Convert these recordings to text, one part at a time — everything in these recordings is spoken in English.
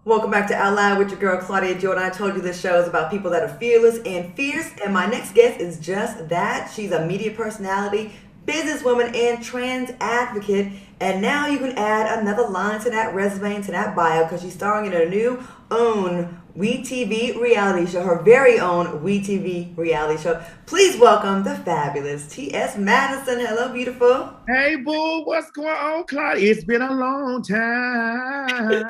Welcome back to Out Loud with your girl Claudia Jordan. I told you this show is about people that are fearless and fierce, and my next guest is just that. She's a media personality, businesswoman, and trans advocate. And now you can add another line to that resume and to that bio because she's starring in her new own WeTV reality show, her very own WeTV reality show. Please welcome the fabulous TS Madison. Hello, beautiful. Hey, boo, what's going on, Claudia? It's been a long time,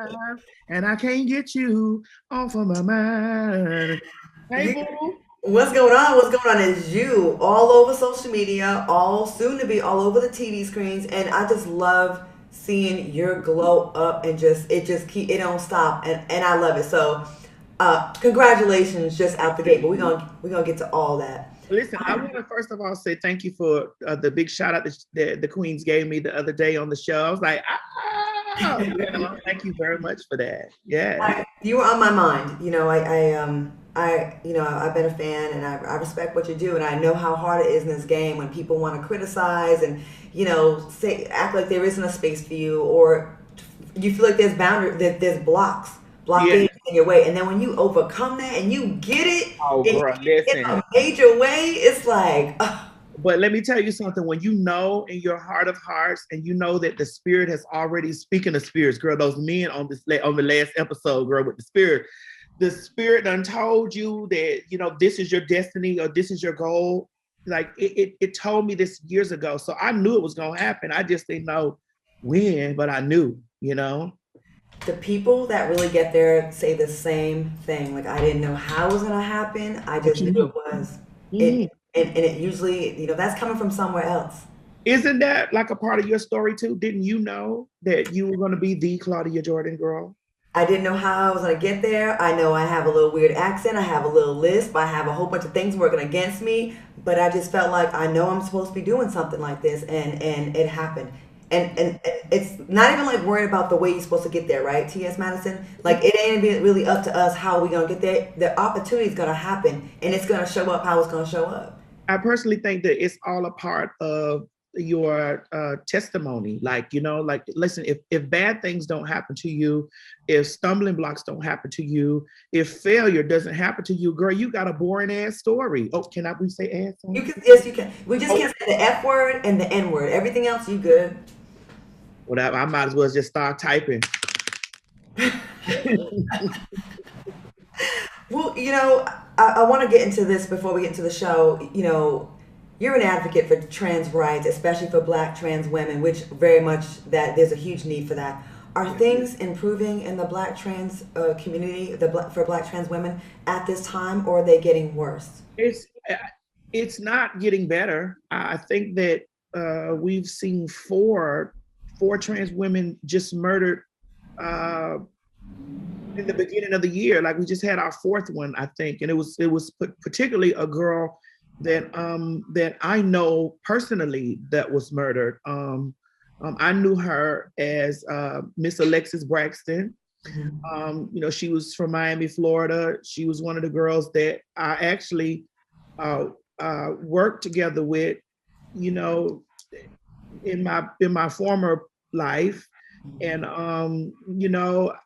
and I can't get you off of my mind. Hey, You, boo. what's going on? What's going on is you all over social media, all soon to be all over the TV screens, and I just love seeing your glow up and just keep it don't stop, and I love it. So, congratulations, just out the gate. But we're gonna get to all that. Listen, I want to first of all say thank you for the big shout out that the Queens gave me the other day on the show. I was like, thank you very much for that. Yes. You were on my mind. I've been a fan, and I respect what you do, and I know how hard it is in this game when people want to criticize and say act like there isn't a space for you, or you feel like there's boundary, that there's Yeah. blockades in your way, and then when you overcome that and you get it Oh, girl, in listen. a major way, it's like, But let me tell you something. When you know in your heart of hearts, and you know that the spirit has already speaking of spirits, girl, those men on on the last episode, girl, with the spirit done told you that this is your destiny or this is your goal. Like it told me this years ago, so I knew it was gonna happen. I just didn't know when, but I knew. the people that really get there say the same thing. Like, I didn't know how it was gonna happen. I But just you knew knew. it was. Mhm. And it usually, that's coming from somewhere else. Isn't that like a part of your story too? Didn't you know that you were going to be the Claudia Jordan girl? I didn't know how I was gonna get there. I know I have a little weird accent. I have a little lisp. I have a whole bunch of things working against me. But I just felt like I know I'm supposed to be doing something like this, and it happened. And it's not even like worried about the way you're supposed to get there, right? T.S. Madison. Like, it ain't really up to us how we gonna get there. The opportunity is gonna happen, and it's gonna show up how it's gonna show up. I personally think that it's all a part of your testimony. Like, like, listen, if bad things don't happen to you, if stumbling blocks don't happen to you, if failure doesn't happen to you, girl, you got a boring ass story. Oh, we say ass on You it? can, yes, you can. We just Oh, can't say the F word and the N word. Everything else, you good. whatever. I might as well just start typing. Well, I want to get into this before we get into the show. You're an advocate for trans rights, especially for Black trans women, which very much that there's a huge need for that. Are things improving in the Black trans community, for Black trans women at this time, or are they getting worse? it's it's not getting better. I think that we've seen four trans women just murdered uh, in the beginning of the year. Like, we just had our fourth one, I think, and it was particularly a girl that I know personally that was murdered. I knew her as Miss Alexis Braxton. Mhm. She was from Miami, Florida. She was one of the girls that I actually uh, worked together with, you know, in my former life. And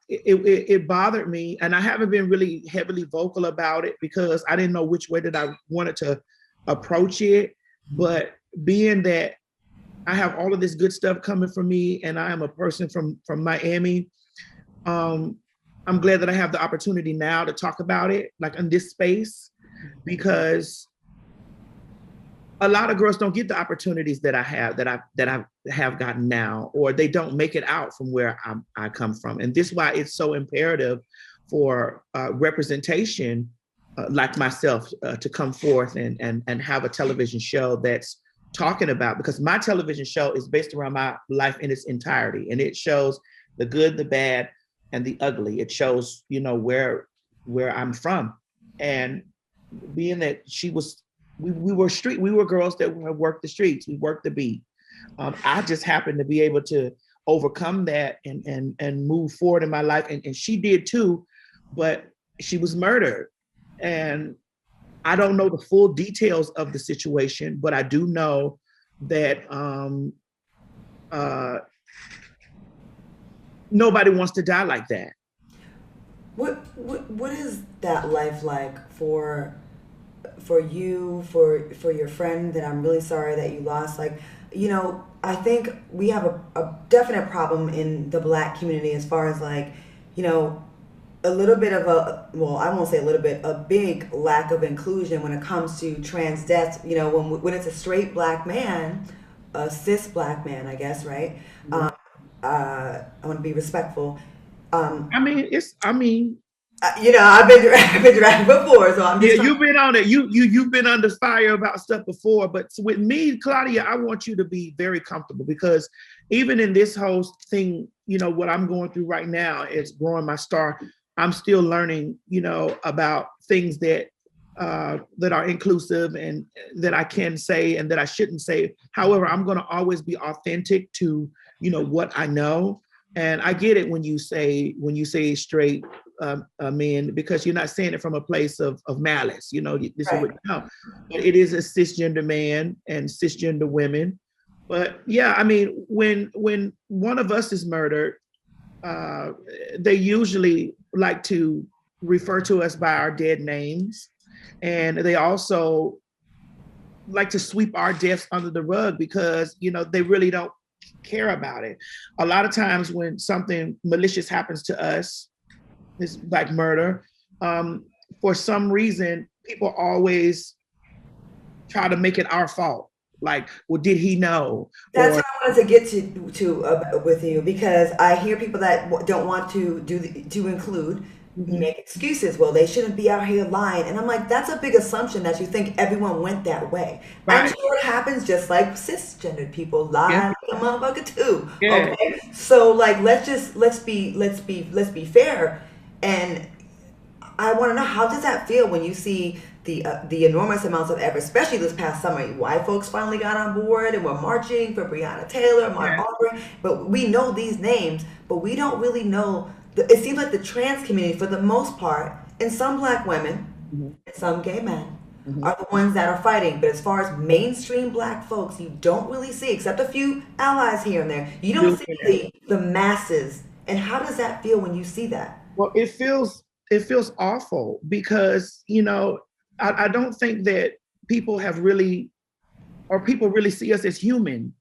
it bothered me, and I haven't been really heavily vocal about it because I didn't know which way that I wanted to approach it. But being that I have all of this good stuff coming from me, and I am a person from Miami, um, I'm glad that I have the opportunity now to talk about it, like in this space, because a lot of girls don't get the opportunities that I have gotten now, or they don't make it out from where I come from, and this is why it's so imperative for representation, like myself, to come forth and have a television show that's talking about, because my television show is based around my life in its entirety, and it shows the good, the bad, and the ugly. It shows where I'm from, and being that we were girls that worked the streets, we worked the beat. I just happened to be able to overcome that and move forward in my life, and she did too, but she was murdered. And I don't know the full details of the situation, but I do know that uh, nobody wants to die like that. What is that life like for you, for your friend that I'm really sorry that you lost? Like, I think we have a definite problem in the Black community as far as like, you know, a little bit of a, well, I won't say a little bit, a big lack of inclusion when it comes to trans deaths. When it's a straight Black man, a cis Black man, I guess, right? Mhm. I want to be respectful. Um, I mean, I've been dragged before, so I'm yeah, just trying. you've been on it. You've been under fire about stuff before, but with me, Claudia, I want you to be very comfortable because even in this whole thing, what I'm going through right now is growing my star. I'm still learning, about things that are inclusive and that I can say and that I shouldn't say. However, I'm going to always be authentic to, what I know. And I get it when you say straight men, because you're not saying it from a place of malice. This is Right. what you know. But it is a cisgender man and cisgender women. But yeah, I mean, when one of us is murdered, uh, they usually like to refer to us by our dead names, and they also like to sweep our deaths under the rug because they really don't care about it. A lot of times when something malicious happens to us, this like murder, um, for some reason, people always try to make it our fault. Like, well, did he know? That's Or what I wanted to get to with you because I hear people that don't want to include Mhm. make excuses. Well, they shouldn't be out here lying, and I'm like, that's a big assumption that you think everyone went that way. I'm Right, sure it happens just like cisgendered people yeah, lie like a motherfucker too. yeah, Okay, so like let's be fair, and I want to know, how does that feel when you see the enormous amounts of effort, especially this past summer? White folks finally got on board and we're marching for Breonna Taylor, Mark yeah. Aubrey, but we know these names, but we don't really know. It seems like the trans community, for the most part, and some Black women, Mhm, and some gay men, mhm. are the ones that are fighting. But as far as mainstream Black folks, you don't really see, except a few allies here and there. You don't Do see that. the masses. And how does that feel when you see that? Well, it feels awful because I don't think that people have really or people really see us as human.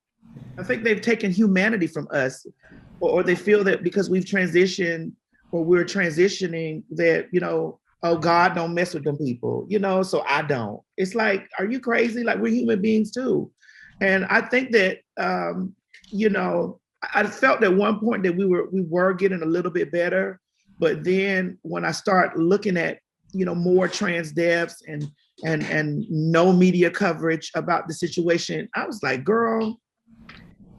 I think they've taken humanity from us, or they feel that because we've transitioned or we're transitioning that, oh, God don't mess with them people, so I don't. It's like, are you crazy? Like, we're human beings too. And I think that, you know, I felt at one point that we were getting a little bit better, but then when I start looking at, more trans deaths and no media coverage about the situation, I was like, girl,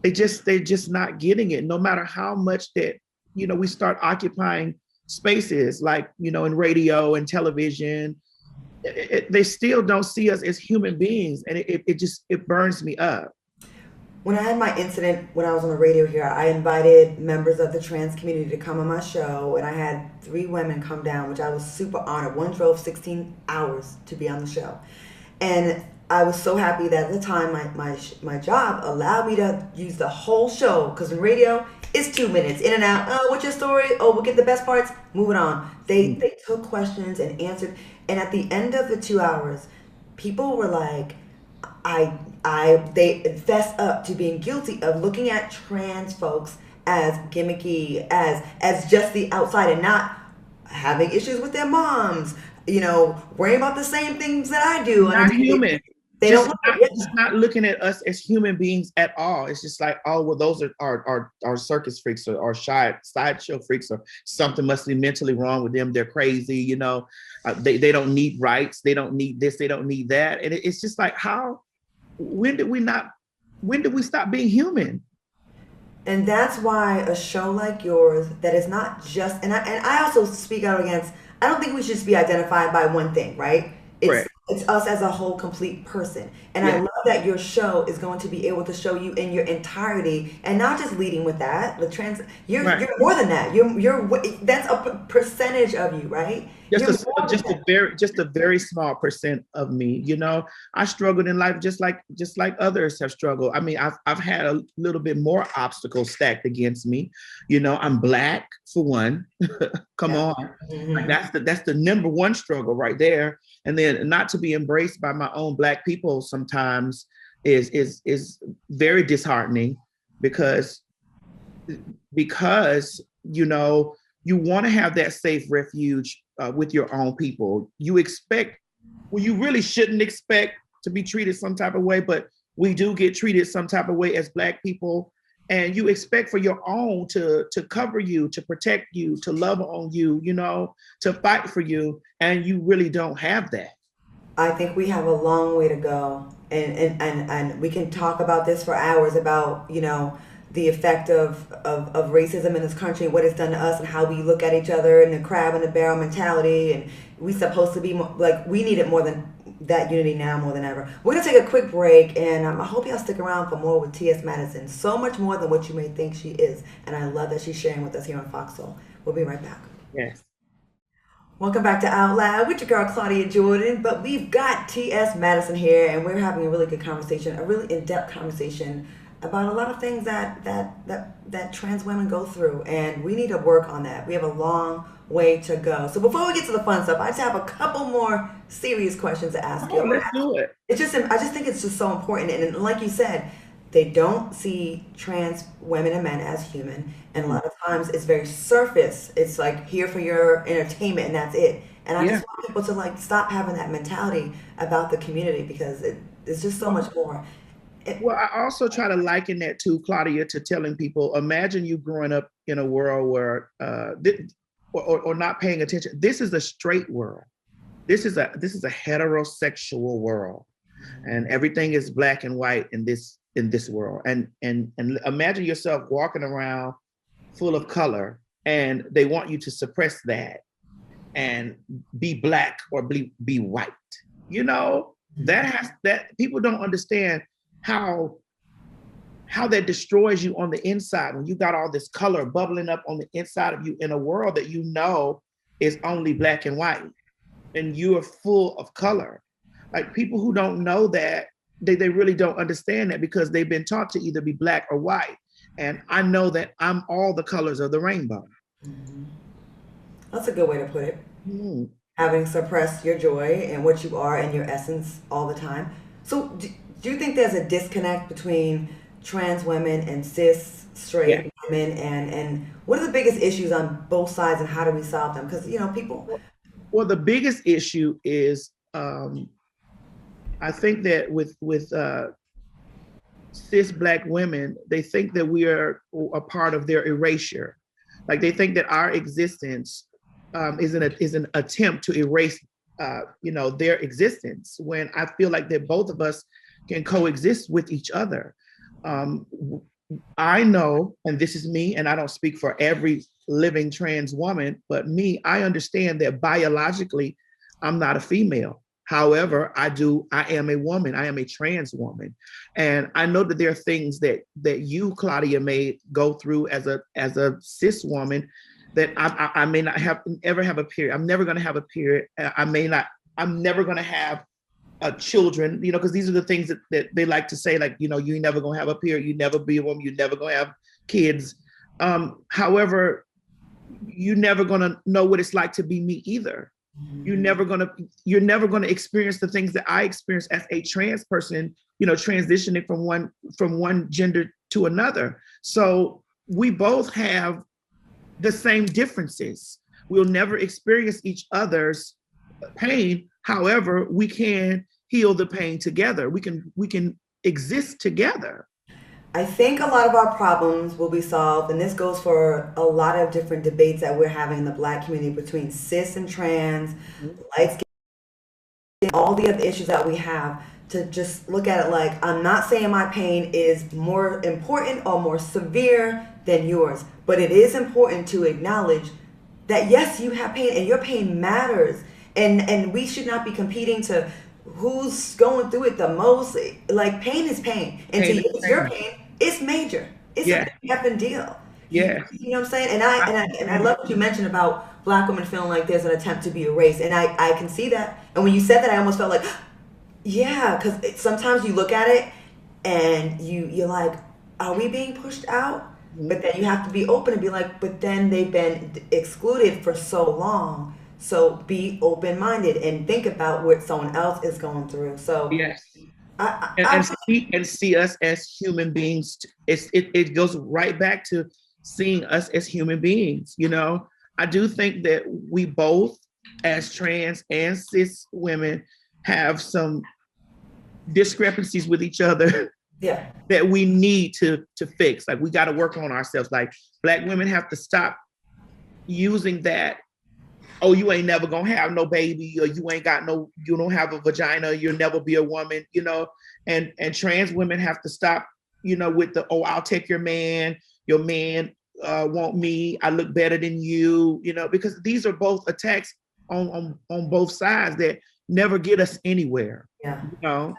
they're just not getting it. No matter how much that we start occupying spaces like in radio and television, they still don't see us as human beings, and it burns me up. When I had my incident when I was on the radio here, I invited members of the trans community to come on my show, and I had three women come down, which I was super honored. One drove 16 hours to be on the show. And I was so happy that at the time my job allowed me to use the whole show, because in radio it's 2 minutes in and out. Oh, what's your story? Oh, we'll get the best parts. Moving on. They took questions and answered, and at the end of the 2 hours, people were like, they fess up to being guilty of looking at trans folks as gimmicky, as just the outside, and not having issues with their moms, worrying about the same things that I do on a Not daily basis. human. They don't Just look not at it. just not looking at us as human beings at all. It's just like, oh well, those are circus freaks or shy sideshow freaks, or something must be mentally wrong with them. They're crazy, they don't need rights, they don't need this, they don't need that. And it's just like, how when did we not when did we stop being human? And that's why a show like yours, that is not just, and I also speak out against, I don't think we should just be identified by one thing, right? It's Correct. it's us as a whole complete person. And I Yeah. love that your show is going to be able to show you in your entirety, and not just leading with that. The trans, Right. you're more than that. That's a percentage of you, right? Just You're a more than that. just a very small percent of me. You know, I struggled in life just like others have struggled. I mean, I've had a little bit more obstacles stacked against me. You know, I'm Black for one. Come Yeah. on. Like Hmm. that's the number one struggle right there. And then not to be embraced by my own Black people sometimes is very disheartening because you know you want to have that safe refuge with your own people. You expect, well, you really shouldn't expect to be treated some type of way, but we do get treated some type of way as Black people. And you expect for your own to cover you, to protect you, to love on you, you know, to fight for you, and you really don't have that. I think we have a long way to go, and we can talk about this for hours about the effect of racism in this country, what it's done to us, and how we look at each other, and the crab in the barrel mentality, and we supposed to be like we need it more than that unity now more than ever. We're gonna take a quick break, and I hope y'all stick around for more with TS Madison. So much more than what you may think she is, and I love that she's sharing with us here on Foxhole. We'll be right back. Yes. Welcome back to Out Loud with your girl Claudia Jordan. But we've got T.S. Madison here, and we're having a really good conversation, a really in-depth conversation about a lot of things that trans women go through, and we need to work on that. We have a long way to go. So before we get to the fun stuff, I just have a couple more serious questions to ask Oh, you. let's do it. I just think it's just so important, and like you said, they don't see trans women and men as human, and a lot of times it's very surface. It's like here for your entertainment, and that's it. And I Yeah. just want people to like stop having that mentality about the community, because it's just so much more. Well, I also try to liken that to Claudia, to telling people, imagine you growing up in a world where, or not paying attention. This is a straight world. This is a heterosexual world, and everything is black and white in this world. And imagine yourself walking around full of color, and they want you to suppress that and be black or be white. You know, that people don't understand how that destroys you on the inside when you got all this color bubbling up on the inside of you in a world that you know is only black and white, and you are full of color. Like, people who don't know that, they really don't understand that, because they've been taught to either be black or white. And I know that I'm all the colors of the rainbow. Mhm. That's a good way to put it. Mm. Having suppressed your joy and what you are and your essence all the time. So, do you think there's a disconnect between trans women and cis Yeah. straight women, and what are the biggest issues on both sides, and how do we solve them? Because people. Well, the biggest issue is, I think that with cis black women, they think that we are a part of their erasure. Like, they think that our existence is an attempt to erase, their existence. When I feel like that both of us can coexist with each other. Um, I know, and this is me, and I don't speak for every living trans woman, but me, I understand that biologically, I'm not a female. However, I am a woman. I am a trans woman. And I know that there are things that you, Claudia, may go through as a cis woman that I may not ever have a period. I'm never going to have a period. I'm never going to have children, because these are the things that they like to say, like, you're never going to have a period, you never be a woman, you're never going to have kids. However, you're never going to know what it's like to be me either. You're never going to experience the things that I experienced as a trans person, transitioning from one gender to another. So we both have the same differences. We'll never experience each other's pain. However, we can heal the pain together. We can exist together. I think a lot of our problems will be solved, and this goes for a lot of different debates that we're having in the Black community between cis and trans, light skin, all the other issues that we have. To just look at it like, I'm not saying my pain is more important or more severe than yours, but it is important to acknowledge that yes, you have pain, and your pain matters, and we should not be competing to who's going through it the most. Like pain is pain, and to Pain you, is it's your pain. pain. It's major. It's a Yeah, big effing deal. yeah. You know what I'm saying? And I love what you mentioned about black women feeling like there's an attempt to be erased, and I can see that. And when you said that, I almost felt like, yeah, because sometimes you look at it and you're like, are we being pushed out? But then you have to be open and be like, but then they've been excluded for so long. So be open minded and think about what someone else is going through. So Yes. I, And, I, and I see us as human beings. It goes right back to seeing us as human beings. You know, I do think that we both, as trans and cis women, have some discrepancies with each other yeah, that we need to fix. Like we got to work on ourselves. Like black women have to stop using that. Oh, you ain't never gonna have no baby, or you don't have a vagina, you'll never be a woman, you know. And trans women have to stop, you know, with the, oh, I'll take your man want me, I look better than you know, because these are both attacks on both sides that never get us anywhere, yeah. you know.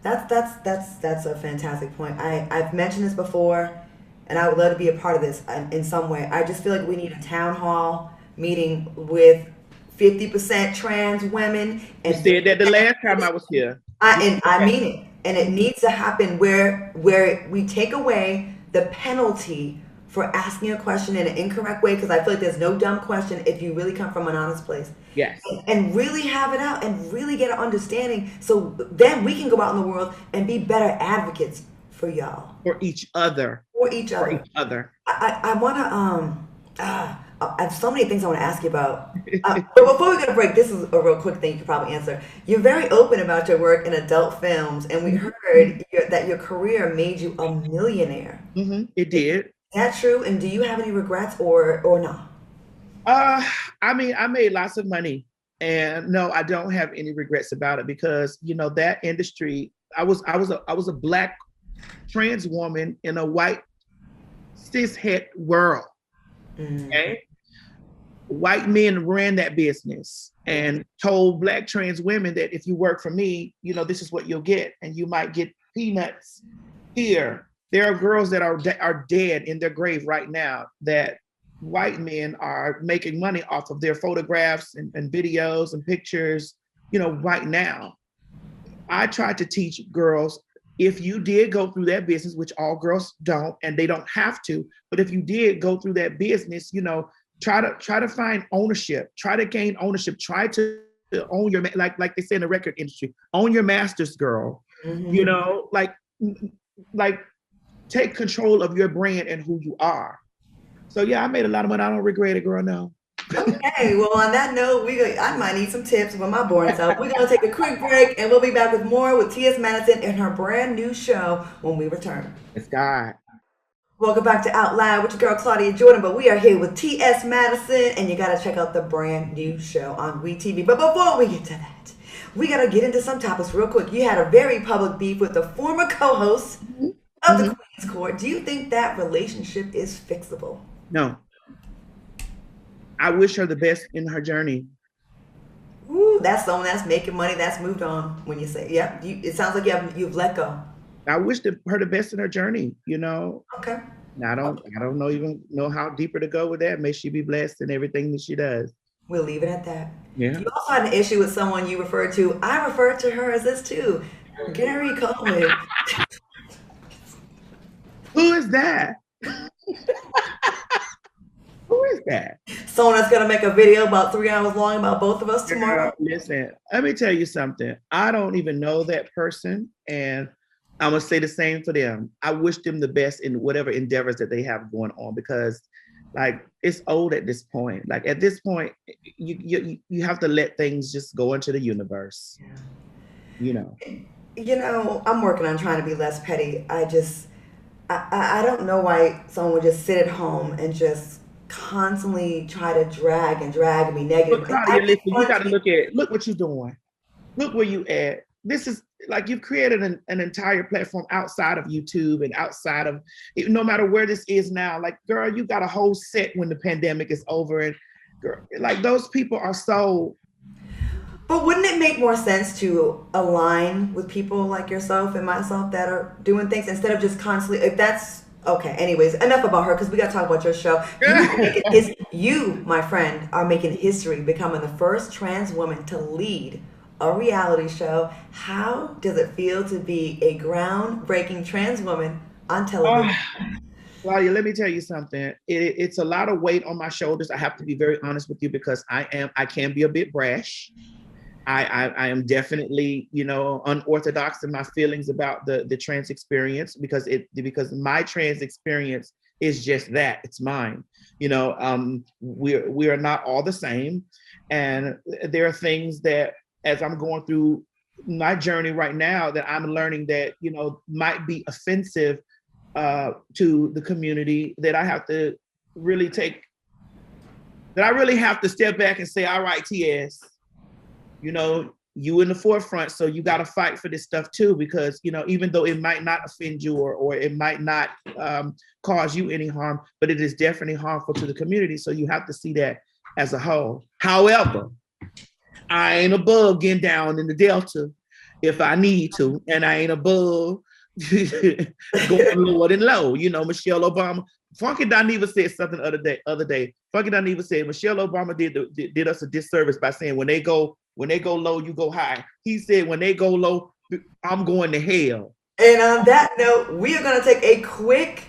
That's a fantastic point. I've mentioned this before, and I would love to be a part of this in some way. I just feel like we need a town hall meeting with 50% trans women You and said that the last time I was here. I mean it, and it needs to happen where we take away the penalty for asking a question in an incorrect way, because I feel like there's no dumb question if you really come from an honest place, Yes. and really have it out and really get an understanding, so then we can go out in the world and be better advocates for y'all, For each other. for each For other. each other. I want to I have so many things I want to ask you about. But before we go to break, this is a real quick thing you could probably answer. You're very open about your work in adult films, and we heard that your career made you a millionaire. It Is did. that true? And do you have any regrets or not? Uh, I mean, I made lots of money, and no, I don't have any regrets about it because you know that industry. I was a black trans woman in a white cishet world. Mm, Okay, white men ran that business yeah. and told black trans women that if you work for me, you know this is what you'll get, and you might get peanuts here. There are girls that are dead in their grave right now that white men are making money off of their photographs and videos and pictures, you know, right now. I tried to teach girls, if you did go through that business, which all girls don't, and they don't have to, but if you did go through that business, you know, try to find ownership, try to gain ownership, try to own your, like they say in the record industry, own your masters, girl. You Hmm. know, like take control of your brand and who you are. So yeah, I made a lot of money. I don't regret it, girl. No. Okay, well, on that note, I might need some tips with my boring self. We're going to take a quick break, and we'll be back with more with TS Madison and her brand new show when we return. It's God. Welcome back to Out Loud with your girl Claudia Jordan, but we are here with TS Madison, and you gotta check out the brand new show on WeTV. But before we get to that, we gotta get into some topics real quick. You had a very public beef with the former co-host of the Mm-hmm. Queen's Court. Do you think that relationship is fixable? No, I wish her the best in her journey. Ooh, that's someone that's making money, that's moved on. When you say, yep, it sounds like you've let go. I wish her the best in her journey. You know, Okay. and I don't know even know how deeper to go with that. May she be blessed in everything that she does. We'll leave it at that. Yeah. You also had an issue with someone you referred to. I referred to her as this too. Gary Coleman. Who is that? Who is that? Someone that's gonna make a video about 3 hours long about both of us tomorrow. Girl, listen, let me tell you something. I don't even know that person, and I'm gonna say the same for them. I wish them the best in whatever endeavors that they have going on because, like, it's old at this point. Like at this point, you have to let things just go into the universe. You know. You know, I'm working on trying to be less petty. I don't know why someone would just sit at home and just constantly try to drag and be But negative. And I Claudia, just listen, you want got to look what you're doing. Look where you at. This is like you've created an entire platform outside of YouTube and outside of no matter where this is now. Like, girl, you got a whole set when the pandemic is over, and girl, like those people are so But wouldn't it make more sense to align with people like yourself and myself that are doing things instead of just constantly, if that's okay, anyways, enough about her because we got to talk about your show. You, my friend, are making history, becoming the first trans woman to lead a reality show. How does it feel to be a groundbreaking trans woman on television? Claudia, let me tell you something. It's a lot of weight on my shoulders. I have to be very honest with you because I can be a bit brash. I am definitely, unorthodox in my feelings about the trans experience because my trans experience is just that. It's mine. We are not all the same, and there are things that as I'm going through my journey right now that I'm learning that might be offensive to the community that I have to really take. That I really have to step back and say, all right, TS, you in the forefront, so you got to fight for this stuff too, because even though it might not offend you or it might not cause you any harm, but it is definitely harmful to the community, so you have to see that as a whole. However, I ain't above getting down in the Delta if I need to, and I ain't above going lower than low. Michelle Obama, Funky Dineva said something the other day. Funky Dineva said Michelle Obama did us a disservice by saying when they go low, you go high. He said when they go low, I'm going to hell. And on that note, we are going to take a quick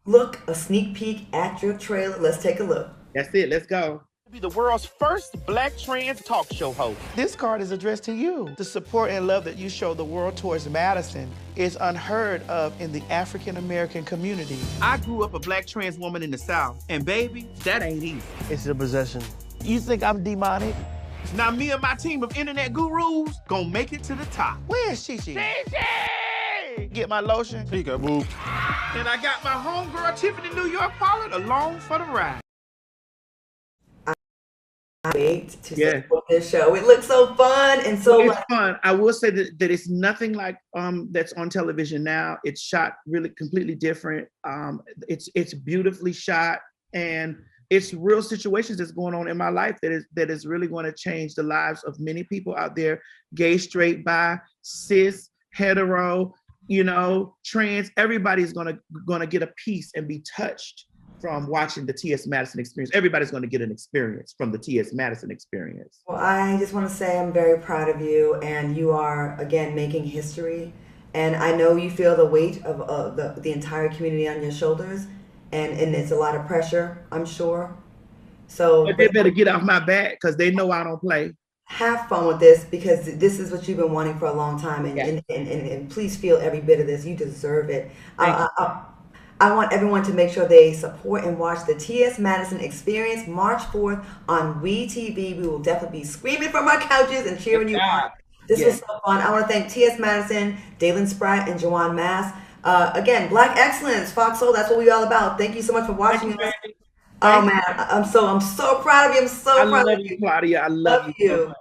look, a sneak peek at your trailer. Let's take a look. That's it. Let's go. Be the world's first black trans talk show host. This card is addressed to you. The support and love that you show the world towards Madison is unheard of in the African American community. I grew up a black trans woman in the South, and baby, that ain't easy. It's a possession. You think I'm demonic? Now me and my team of internet gurus gonna make it to the top. Where's Shishi? Shishi! Get my lotion. Here you go, boo. And I got my homegirl Tiffany New York Pollard along for the ride. I wait to support this show. It looks so fun and so it's fun. I will say that it's nothing like that's on television now. It's shot really completely different. It's beautifully shot, and it's real situations that's going on in my life that is really going to change the lives of many people out there, gay, straight, bi, cis, hetero, trans. Everybody's gonna get a piece and be touched from watching the TS Madison Experience. Everybody's going to get an experience from the TS Madison Experience. Well, I just want to say I'm very proud of you, and you are, again, making history. And I know you feel the weight of the entire community on your shoulders, and it's a lot of pressure, I'm sure. So but they better get off my back because they know I don't play. Have fun with this because this is what you've been wanting for a long time, and please feel every bit of this. You deserve it. I want everyone to make sure they support and watch the TS Madison Experience March 4th on WeTV. We will definitely be screaming from our couches and cheering you on. This was so fun. I want to thank TS Madison, Dalen Spratt, and Jawan Mass. Again, Black Excellence, Fox Soul, that's what we're all about. Thank you so much for watching us. Oh man, I'm so proud of you. I'm so proud of you, Claudia. I love you so much.